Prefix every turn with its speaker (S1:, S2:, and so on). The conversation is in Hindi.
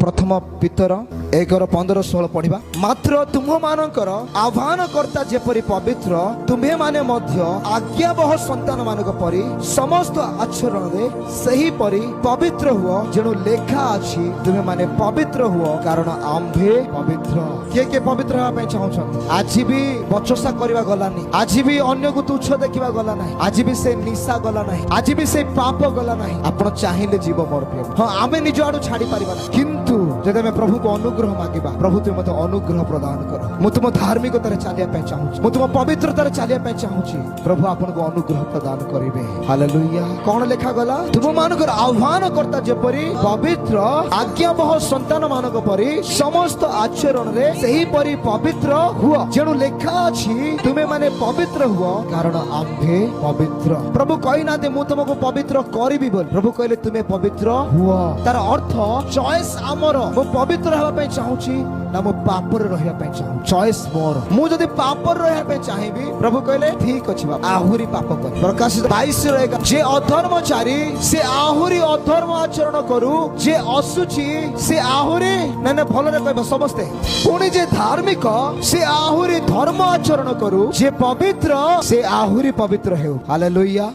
S1: प्रथम पितर 1:15-16 पढ़िबा। मात्र तुम मानकर आह्वानकर्ता जेपरि पवित्र तुम्हें माने मध्य आज्ञावह संतान मानक परि समस्त आचरण रे सही परि पवित्र हुओ जेणु लेखा अछि तुम्हें माने पवित्र हुओ कारण आम्भे पवित्र। के पवित्र होबा पय चाहउछन? आज भी बचसा करबा गलानी, आज भी अन्य को तुच्छ देखिबा गला नाही, आज भी से निशा गला नाही, आज भी से पाप गला नाही। आपण चाहिले जीव मोर प्रिय। हां आमे निज आडू छाडी परिबा ना, किंतु जदि मैं प्रभु को अनुग्रह मागिबा, प्रभु तुम मते अनुग्रह प्रदान करो। मु तुम धार्मिकता रे चालिया पय चाहूची, मु तुम पवित्रता रे चालिया पय चाहूची, प्रभु आपन को अनुग्रह प्रदान करिवे। हालेलुया। कोन लेखा गला? तुम मानकर आह्वान करता जेपरि पवित्र आज्ञावह संतान मानक परि समस्त आचरण रे सही परि पवित्र हुओ जेणु लेखा अछि तुमे माने पवित्र हुओ कारण आम्भे पवित्र। प्रभु कहि नाते मु तुमको पवित्र करिबी बोल, प्रभु कहले तुमे पवित्र हुओ। तार अर्थ चॉइस आमर। मु पवित्र हेबा पय चाहूची ना मु पाप रे रहिया पय चाहू। चॉइस मोर। मु जदि पाप रे रहिया पय चाहेबी, प्रभु कहले ठीक अछि बाबा आहुरी पाप कर। प्रकाशित 22 जे अधर्मचारी से आहुरी अधर्म आचरण करू, जे असुची से आहुरी ना भल रे कहबो समस्ते। पुणी जे धार्मिक से आहुरी धर्म आचरण करू, जे पवित्र से आहुरी पवित्र हेउ। हालेलुया।